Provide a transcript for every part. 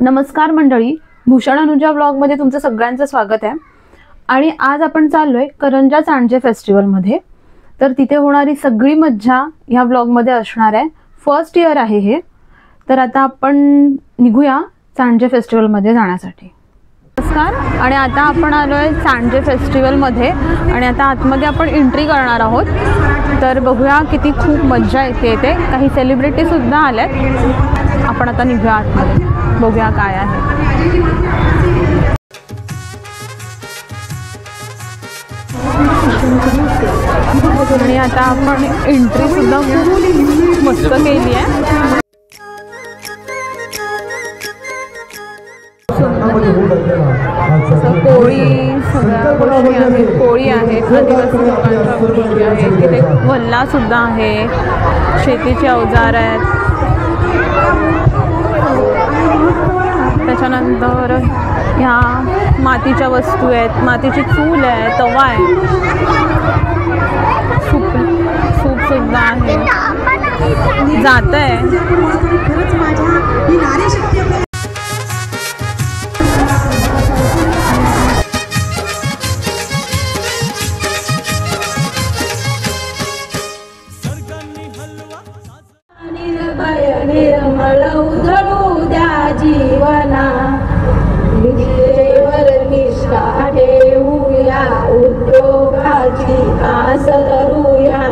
नमस्कार मंडळी, भूषण अनुजा व्लॉगमध्ये तुमचं सगळ्यांचं स्वागत आहे। आणि आज आपण चाललोय करंजा सांडजे फेस्टिवलमध्ये। तर तिथे होणारी सगळी मज्जा ह्या व्लॉगमध्ये असणार आहे। फर्स्ट इयर आहे हे। तर आता आपण निघूया सांडजे फेस्टिवलमध्ये जाण्यासाठी। नमस्कार, आणि आता आपण आलोय सांडजे फेस्टिवलमध्ये आणि आता आतमध्ये आपण एंट्री करणार आहोत। तर बघूया किती खूप मज्जा येते इथे। काही सेलिब्रिटी सुद्धा आल्यात। आपण आता निघूया आतमध्ये, बघूया काय आहे। आणि आता आपण एंट्री सुद्धा खूप मस्त केली आहे। पोळी, सगळ्या गोष्टी आहेत। पोळी आहे, आदिवासी लोकांच्या गोष्टी आहेत। तिथे वल्ला सुद्धा आहे, शेतीचे अवजार आहेत। त्याच्यानंतर ह्या मातीच्या वस्तू आहेत, मातीची चूल आहे, तवा आहे, सूप सुद्धा आहे। जात आहे निर्मळ उधळू द्या जीवना, विजेवर निष्ठा ठेवूया, उद्योगाची आस धरूया,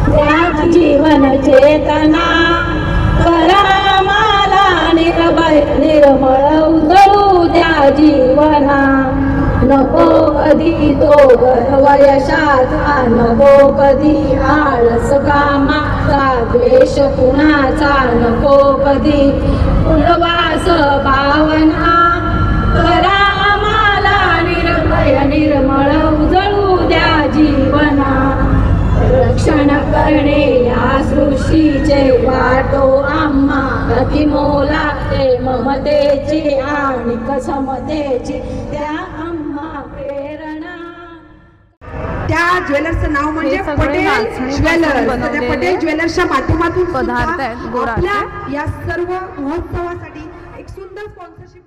त्या जीवन चेतना करा मला निर्भय, निर्मळ उधळू द्या जीवना। नको कधी तो गर्व यशाचा, नको कधी आळस कामाचा, द्वेष कुणाचा नको कधी उल्हास भावना, करा आम्हाला निर्भय, निर्मळ उजळू द्या जीवना। रक्षण करणे या सृष्टीचे वाटो आम्हा, अतिमोलाचे ममतेची आणि समतेची त्या आम्हा प्रेरणा। त्या ज्वेलर्सचं नाव म्हणजे पटेल ज्वेलर्स। त्या पटेल ज्वेलर्सच्या माध्यमातून पदार्थ आहेत गोराचे। या सर्व महोत्सवासाठी एक सुंदर स्पॉन्सरशिप।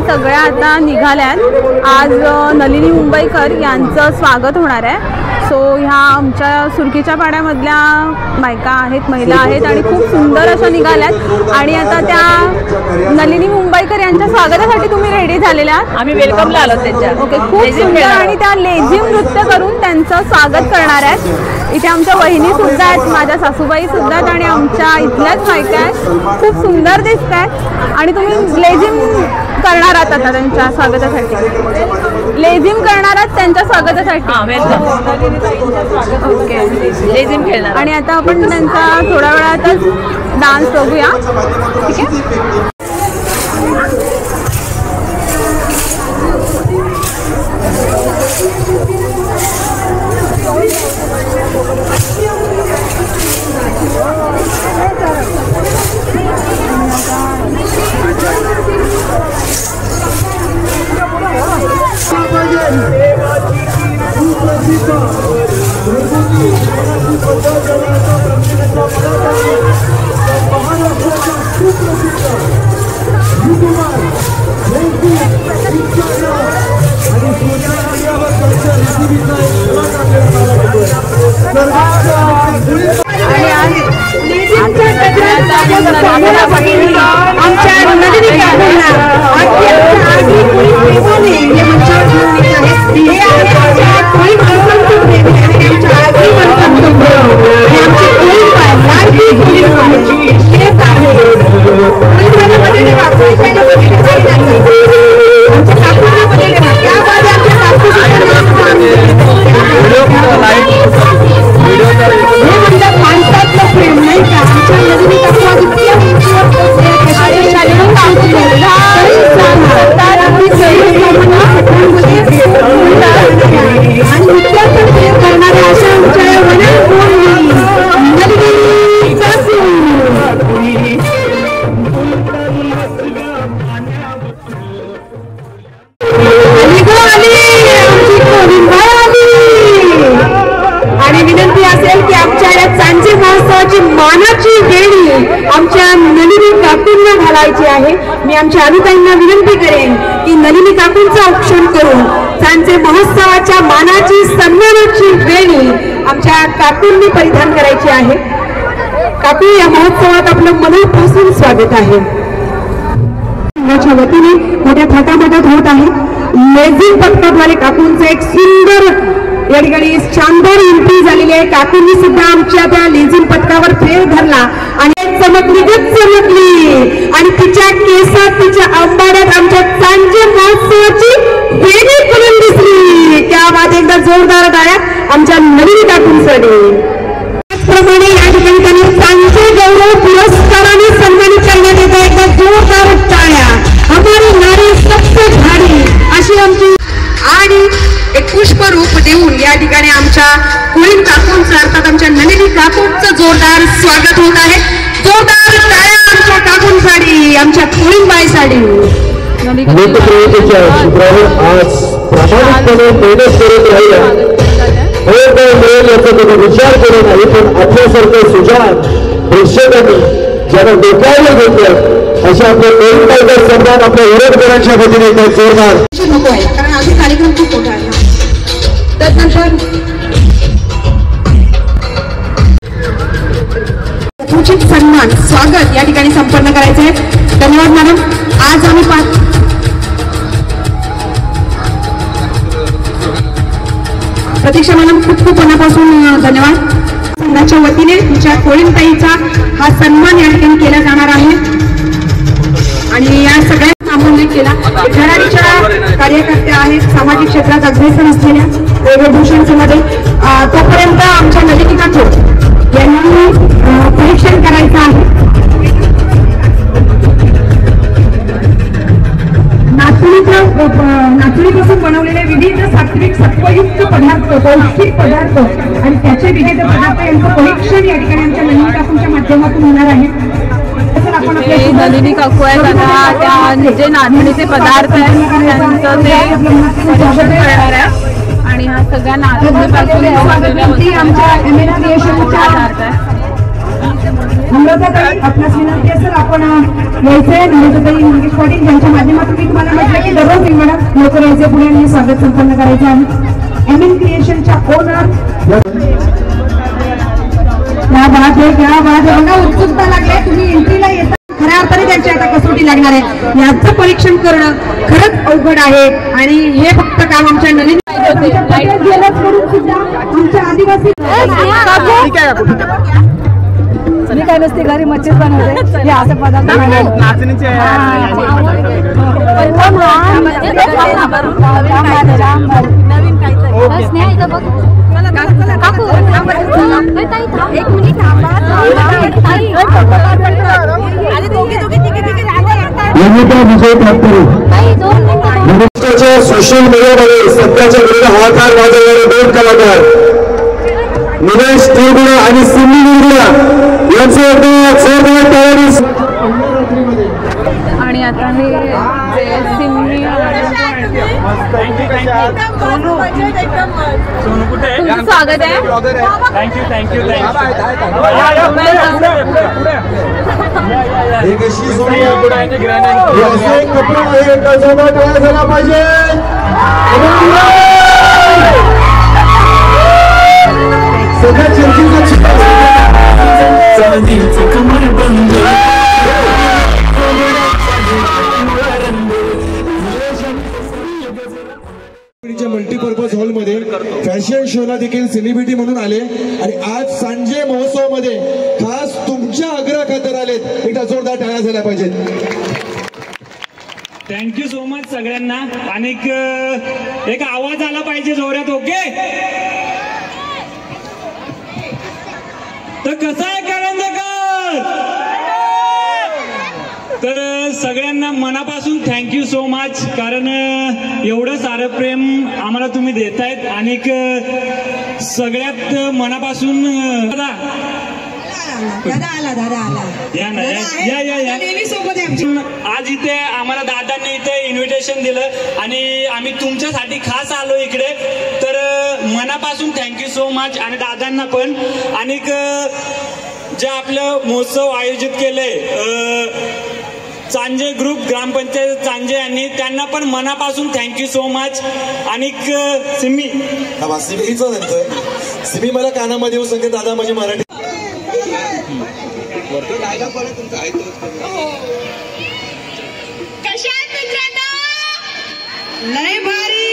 सगळ्या आता निघाल्यात। आज नलिनी मुंबईकर यांचं स्वागत होणार आहे। सो ह्या आमच्या सुरकीच्या पाड्यामधल्या बायका आहेत, महिला आहेत आणि खूप सुंदर अशा निघाल्यात। आणि आता त्या नलिनी मुंबईकर यांच्या स्वागतासाठी तुम्ही रेडी झालेल्या आहात? आम्ही वेलकमला आलो त्यांच्या। ओके, खूप सुंदर। आणि त्या लेझिम नृत्य करून त्यांचं स्वागत करणार आहेत। इथे आमच्या वहिनी सुद्धा आहेत, माझ्या सासूबाई सुद्धा आहेत आणि आमच्या इथल्याच बायका आहेत। खूप सुंदर दिसत आहेत। आणि तुम्ही लेझिम करणार आहात आता त्यांच्या स्वागतासाठी? लेझिम करणार आहात त्यांच्या स्वागतासाठी? ओके, लेझिम खेळणार। आणि आता आपण त्यांचा थोड्या वेळातच डान्स बघूया, ठीक आहे? महाराष्ट्राचा सुप्रसिद्ध युट्यूबर माणसातलं प्रेम नाही का आमच्या नलिनी करणाऱ्या अशा आमच्या आणि विनंती असेल की आमच्या या सांजे महोत्सवाची मानाची वेळी आमच्या नलिनी काकूंना घालायची आहे। मी आमच्या अनुताईंना विनंती करेन की नलिनी काकूंचं औक्षण करून सांजे महोत्सवाच्या मानाची सन्मानाची वेळी आमच्या काकूंनी परिधान करायची आहे। काकू या महोत्सवात आपलं मनपूर्वक स्वागत आहे। वतीने मोठ्या थाटामाटात होत आहे। लेझिम पथकाद्वारे काकूंचं एक सुंदर या ठिकाणी शानदार एंट्री झालेली आहे। काकूंनी सुद्धा आमच्या त्या लेझिम पथकावर फेर धरला आणि चमकली आणि तिच्या केसात तिच्या अंबाड्यात आमच्या सांजे महोत्सवाची वेगळी फुलून दिसली। त्या बाद एकदा जोरदार टाळ्या आमच्या नलिनी काकूंसाठी। त्याचप्रमाणे या ठिकाणी त्यांनी सांजे गौरव पुरस्काराने सन्मानित करण्यात येतं। एकदा जोरदार टाळ्या। हमारी नारी सबसे भारी अशी आमची आणि एक पुष्परूप देऊन या ठिकाणी आमच्या कोळीन काकूंचं अर्थात आमच्या नलिनी काकूंचं जोरदार स्वागत होत आहे। जोरदार टाळ्या आमच्या काकूंसाठी, आमच्या कोळीन बाईसाठी। लोकप्रियतेच्या सूत्रावर आज प्रामाणिकपणे मेहनत करत राहिल्या मिळेल याचा त्यांनी विचार केला नाही, पण आपल्यासारखं सुजान प्रेक्षकांनी ज्यांना डोक्याला घेतलं अशा आपल्या कोळीन बाईचा सन्मान आपल्या विरोधकांच्या वतीने जोरदार नको आहे कारण अजून कार्यक्रम खूप मोठा आहे। त्यानंतर उचित सन्मान स्वागत या ठिकाणी संपन्न करायचं आहे। धन्यवाद मॅडम। आज आम्ही प्रतीक्षा मॅडम खूप खूप मनापासून धन्यवाद। संघाच्या वतीने तुमच्या कोळीनताईचा हा सन्मान या ठिकाणी केला जाणार आहे आणि या सगळ्या नामोल्लेख केला। घराच्या कार्यकर्त्या आहेत, सामाजिक क्षेत्रात अग्रेसर असलेल्या वेगवेगळ्या तोपर्यंत आमच्या नलिनी काकू यांनी परीक्षण करायचं आहे। नाचणीपासून बनवलेले विविध सात्विक सत्वयुक्त पदार्थ, पौष्टिक पदार्थ आणि त्याचे विविध पदार्थ यांचं परीक्षण या ठिकाणी आमच्या नलिनी काकूंच्या माध्यमातून होणार आहे। नलिनी काकू आहेत आता त्या जे नाचणीचे पदार्थ आहेत त्यांचं ते परीक्षण करणार आहे आणि हा सगळ्या नाचणीपासून आमच्या पदार्थ आहे। नम्रताताई आपल्यास विनंती असेल आपण यायचंय। नम्रताताई मंगेश पाटील यांच्या माध्यमातून मी तुम्हाला म्हटलं की दररोज येईल मॅडम लवकर यायचे पुढे आणि स्वागत संपन्न करायचं आहे। एमएन क्रिएशनच्या ओनर क्या बात आहे बघा उत्सुकता लागली। तुम्ही एंट्रीला येता खऱ्या अर्थाने त्यांची आता कसोटी लागणार आहे। याचं परीक्षण करणं खरंच अवघड आहे आणि हे फक्त काम आमच्या नलिनी आमच्या आदिवासी मी काय नसते घरी मच्छी बनवते हे असं पदार्थ सोशल मीडियामध्ये सत्याच्या विरुद्ध हाहाकार वाजवणारे दोन कलाकार निलेश तिळगुणा आणि सिमी निर्गुणा यांचे आणि आता हे सिमी तुमचं स्वागत आहे। थँक्यू झाला पाहिजे। मल्टीपर्पज हॉलमध्ये फॅशन शोला देखील सेलिब्रिटी म्हणून आले आणि आज सांजे महोत्सव मध्ये खास तुमच्या आग्रह खातर आलेत। एकदा जोरदार टाळ्या झाल्या पाहिजेत। थँक्यू सो मच सगळ्यांना. आणि एक आवाज आला पाहिजे जोरात. ओके, तर कसं आहे करंजकर? तर सगळ्यांना मनापासून थँक्यू सो मच, कारण एवढं सारं प्रेम आम्हाला तुम्ही देतायत. आणि सगळ्यात मनापासून दादा आला या ना, या आज इथे आम्हाला दादांनी इथे इन्व्हिटेशन दिलं आणि आम्ही तुमच्यासाठी खास आलो इकडे. तर मनापासून थँक्यू सो मच आणि दादांना पण. आणि जे आपलं महोत्सव आयोजित केलंय चांजे ग्रुप ग्रामपंचायत चांजे यांनी, त्यांना पण मनापासून थँक्यू सो मच. आणि सिमी सिमी मला कानामध्ये येऊ सांगते दादा माझी मराठी कशा आहेत मित्रांनो? लय भारी.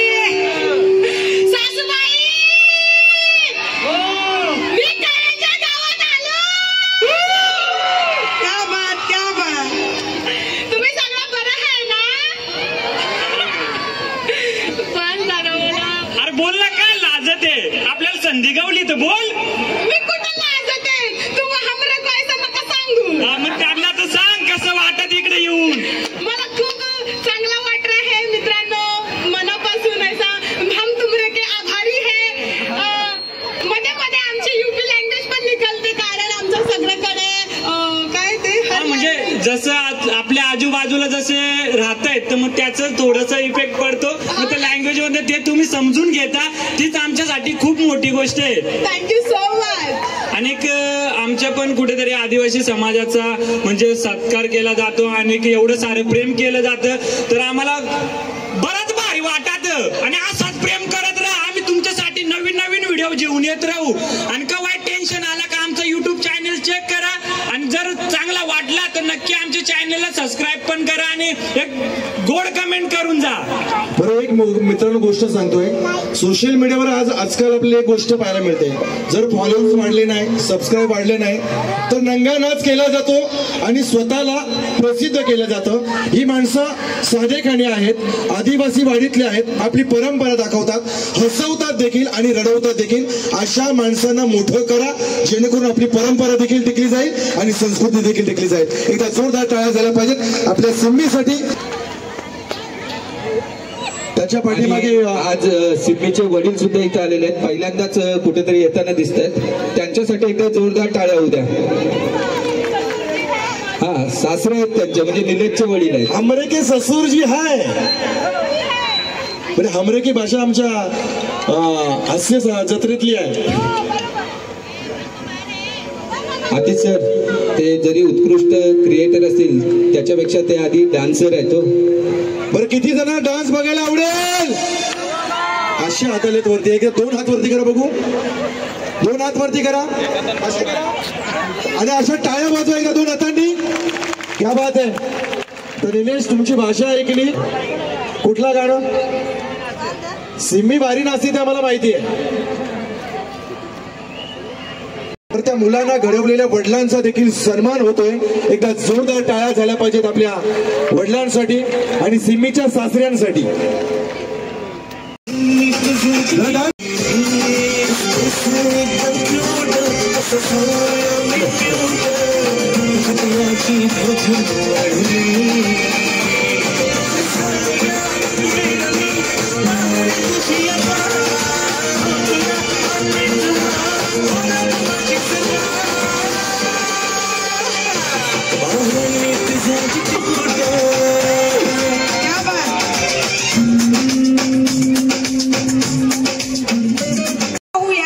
सासूबाई, मी करंजा गावात आलो. क्या बात. तुम्ही सगळं बरं आहे ना? पण दादा अरे बोल ना, काय लाजते? आपल्याला संधी गावली तर बोल. मी कुठं लाजते? तुम्ही हमरे पैसा नका सांगू. मग त्यांना तर सांग कसं वाटत इकडे येऊन. मला खूप चांगला वाट रहा है मित्रांनो, मनापासून ऐसा हम तुमरे के आभारी है. मध्ये मध्ये आमची यूपी लँग्वेज पण निघालते, कारण आमच्या सगळ्याकडे काय ते म्हणजे जसं आपल्या आजूबाजूला जसे राहतायत तर मग त्याचं थोडंसं इफेक्ट पडतो. मग त्या लँग्वेज मध्ये ते तुम्ही समजून घेता, तीच आमच्यासाठी खूप मोठी गोष्ट आहे. Thank you so much. आणि आमच्या पण कुठेतरी आदिवासी समाजाचा म्हणजे सत्कार केला जातो आणि एवढं सारं प्रेम केलं जातं, तर आम्हाला बरंच भारी वाटत. आणि असंच प्रेम करत राहा. आम्ही तुमच्यासाठी नवीन नवीन व्हिडिओ घेऊन येत राहू. आणि का वाईट टेन्शन आला का आमचं युट्यूब चॅनल चेक करा, आणि जर चांगला वाटला तर नक्की आमच्या चॅनलला सबस्क्राईब पण करा आणि एक गोड कमेंट करून जा. बरं, एक मित्रांनो गोष्ट सांगतोय. सोशल मीडियावर आजकाल आपल्याला एक गोष्ट पाहायला मिळते. जर फॉलोअर्स वाढले नाही, सबस्क्राईब वाढले नाही, तर नंगा नाच केला जातो आणि स्वतःला प्रसिद्ध केलं जातं. ही माणसं साधेखाणी आहेत, आदिवासी वाडीतले आहेत, आपली परंपरा दाखवतात, हसवतात देखील आणि रडवतात देखील. अशा माणसांना मोठं करा, जेणेकरून आपली परंपरा देखील टिकली जाईल आणि संस्कृती देखील टिकली जाईल. एकदा जोरदार टाळ्या झाल्या पाहिजेत आपल्या सिम्मीसाठी. त्याच्या पाठीमागे आज सिम्मीचे वडील सुद्धा इथे आलेले आहेत, पहिल्यांदाच कुठेतरी येताना दिसत आहेत. त्यांच्यासाठी एकदा जोरदार टाळ्या होऊ द्या. हा, सासरे आहेत त्यांचे, म्हणजे निलेशचे वडील आहेत. हमरे के ससुर जी है. म्हणजे हमरे की भाषा आमच्या हास्य जत्रेतली आहे. आतिश सर, ते जरी उत्कृष्ट क्रिएटर असतील त्याच्यापेक्षा ते आधी डान्सर आहेत. बरं, किती जण डान्स बघायला आवडेल? अशा हात आलेत वरती. एकदा 2 हात वरती करा बघू. 2 हात वरती करा आणि अशा टाळ्या वाजवा एकदा 2 हातांनी. क्या बात आहे. तर निलेश, तुमची भाषा ऐकली. कुठला गाणं? सिम्मी भारी नाचते ते आम्हाला माहिती आहे. तर त्या मुलांना घडवलेल्या वडिलांचा देखील सन्मान होतोय. एकदा जोरदार टाळ्या झाल्या पाहिजेत आपल्या वडिलांसाठी आणि सिम्मीच्या सासऱ्यांसाठी.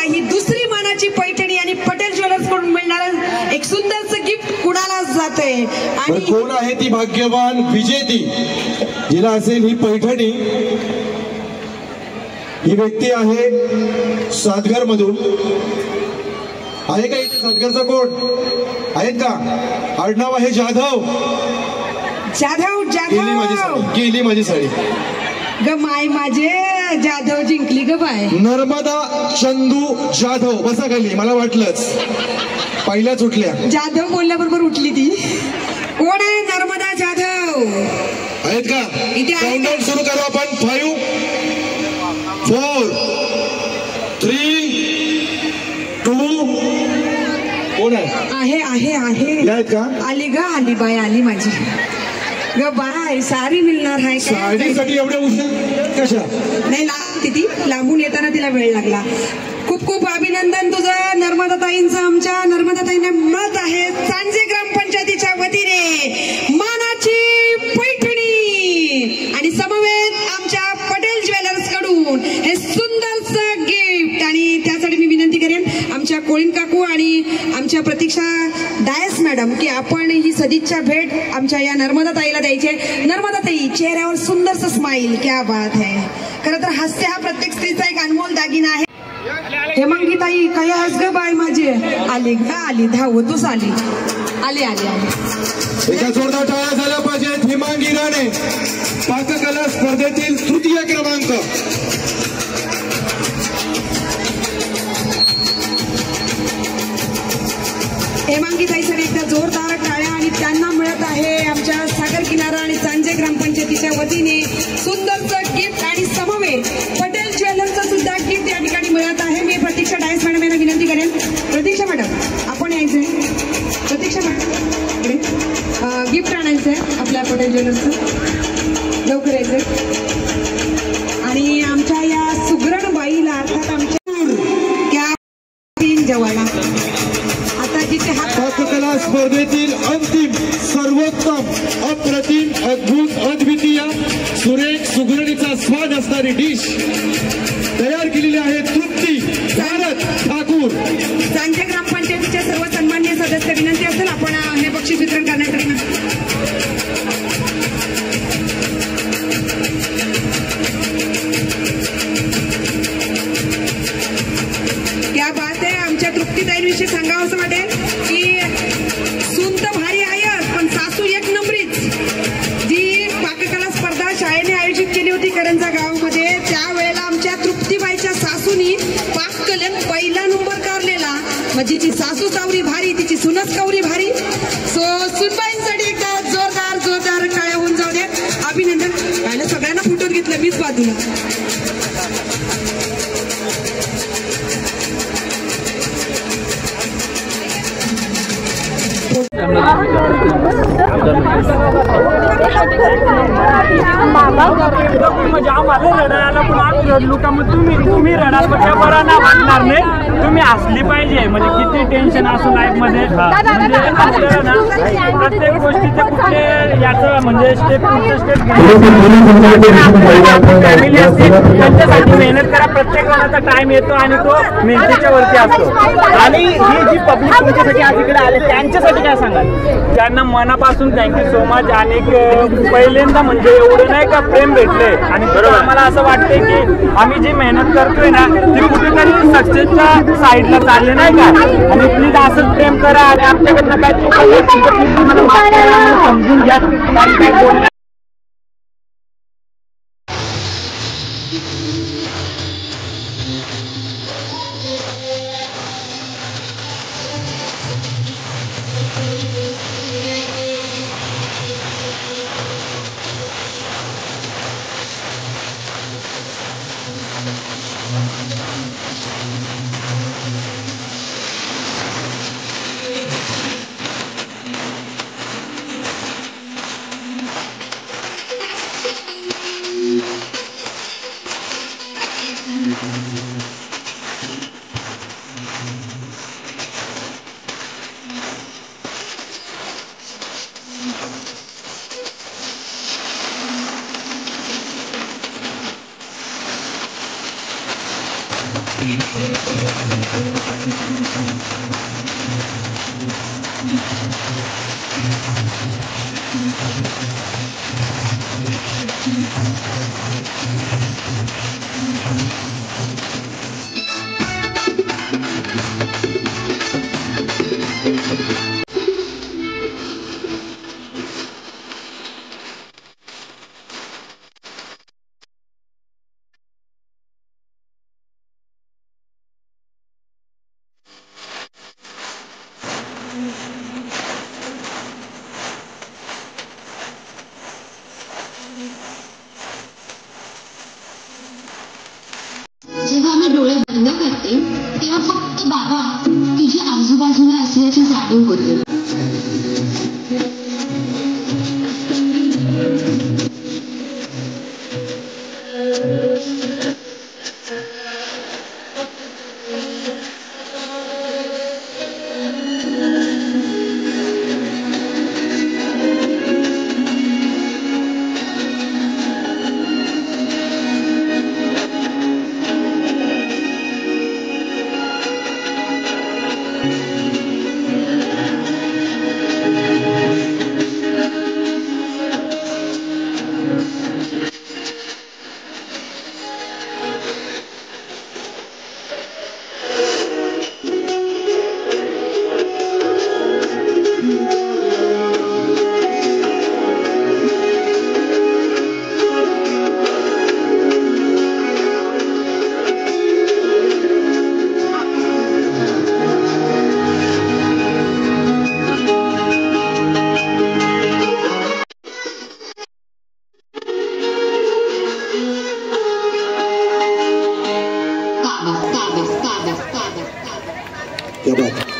ही दुसरी मानाची पैठणी आणि पटेल ज्वेलर्स कडून मिळणार एक सुंदरचं गिफ्ट कुणाला जाते. आणि कोण आहे ती भाग्यवान विजेती जिला असेल ही पैठणी? ही व्यक्ती आहे सातघर मधून. आहे का इथे सातघरचा कोण आहेत का? आडनाव आहे जाधव. जाधव गेली माझी साडी ग माय माझे जाधव जिंकली ग बाय. नर्मदा चंदू जाधव. बसा खाली. मला वाटलंच पहिल्याच उठल्या. जाधव बोलल्याबरोबर उठली ती. कोण आहे नर्मदा जाधव? आहेत का? इथे आहे. काउंटडाऊन सुरू करू आपण. 5 4 3 2 कोण आहे? आहे आहेत का? आली ग, आली बाय, आली माझी ग बाय. साडी मिळणार आहे काय? साडीसाठी एवढे उशीर कशा? नाही, लागते ती, लांबून येताना तिला वेळ लागला. खूप खूप अभिनंदन तुझं नर्मदाताईंचं. आमच्या नर्मदाताईंना मत आहे सांजे ग्रामपंचायतीच्या वतीने मानाची पैठणी आणि समवेत आमच्या पटेल ज्वेलर्स कडून हे सुंदरसं गिफ्ट. आणि त्यासाठी मी विनंती करेन आमच्या कोळीन काकू आणि आमच्या प्रतीक्षा डायस मॅडम की आपण ही सदिच्छा भेट आमच्या या नर्मदाताईला द्यायची. नर्मदाताई, चेहऱ्यावर सुंदरसं स्माईल, क्या बात है. खरं तर हास्य हा प्रत्येक स्त्रीचा एक अनमोल दागिना आहे. हेमांगीताई, काय आज ग बाय माझी? आली ग, आली, धावतच आली, आली आली आली. एका जोरदार टाळ्या झाल्या पाहिजेत. हेमांगी राणे पाककला स्पर्धेतील तृतीय क्रमांक. हेमांगीताईसाठी एकदा जोरदार टाळ्या. आणि त्यांना मिळत आहे आमच्या सागर किनारा आणि सांजे ग्रामपंचायतीच्या वतीने सुंदरचं गिफ्ट आणि समवेत पटेल ज्वेलर्सचं सुद्धा गिफ्ट या ठिकाणी मिळत आहे. मी प्रतीक्षा डायस मॅडम यांना विनंती करेन. प्रतीक्षा मॅडम, आपण यायचंय. प्रतीक्षा मॅडम इकडे गिफ्ट आणायचंय आपल्या पटेल ज्वेलर्सचं, लवकर यायचंय. आणि आमच्या या सुगरण बाईला अर्थात आमच्या तीन जवाला आता जिथे हात पाककला स्पर्धेतील अंतिम, सर्वोत्तम, अप्रतिम, अद्भुत, अद्वितीय, सुरेख, सुगरणीचा स्वाद असणारी डिश तयार केलेली आहे तृप्ती भारत ठाकूर. सांजे ग्रामपंचायतीच्या सर्व सन्मान्य सदस्य विनंती असेल आपण हे बक्षीस वितरण करण्यासाठी. क्या बात आहे. आमच्या तृप्तीताईंविषयी सांगावं असं वाटेल की सून तर भारी आहेच पण सासू एक नंबरीच. जी पाककला स्पर्धा शाळेने आयोजित केली होती करंजा गावामध्ये, त्यावेळेला आमच्या तृप्तीबाईच्या सासूनी पाककलेत पहिला नंबर काढलेला. म्हणजे तिची सासू सावरी भारी, तिची सुनस कवरी भारी. सो सुनबाईंसाठी एकदा जोरदार जोरदार टाळ्या होऊन जाऊ दे. अभिनंदन. पाहिलं सगळ्यांना फुटून घेतलं मीच बाजूला. आम्हाला रडायला पण आम्ही रडलो का मग तुम्ही रडाल पण बरं ना वाटणार नाही. तुम्ही हसली पाहिजे. म्हणजे किती टेन्शन असो लाईफ मध्ये म्हणजे आपल्याला ना प्रत्येक गोष्टीचे कुठले याचं म्हणजे स्टेप फॅमिली असते त्यांच्यासाठी मेहनत करा. प्रत्येक जणाचा टाइम येतो आणि तो मेहनतीच्या वरती असतो. आणि ही जी पब्लिक तुमच्यासाठी आज इकडे आले त्यांच्यासाठी काय सांगाल? त्यांना मनापासून थँक्यू सो मच. आणि पहिल्यांदा म्हणजे एवढं नाही का प्रेम भेटले आणि आम्हाला असं वाटतंय की आम्ही जी मेहनत करतोय ना ती कुठेतरी सक्सेसच्या साईडला चालले नाही का. आणि प्लीज असंच प्रेम करा आणि आमच्याकडनं काय समजून घ्या. चालू होते. क्या बात.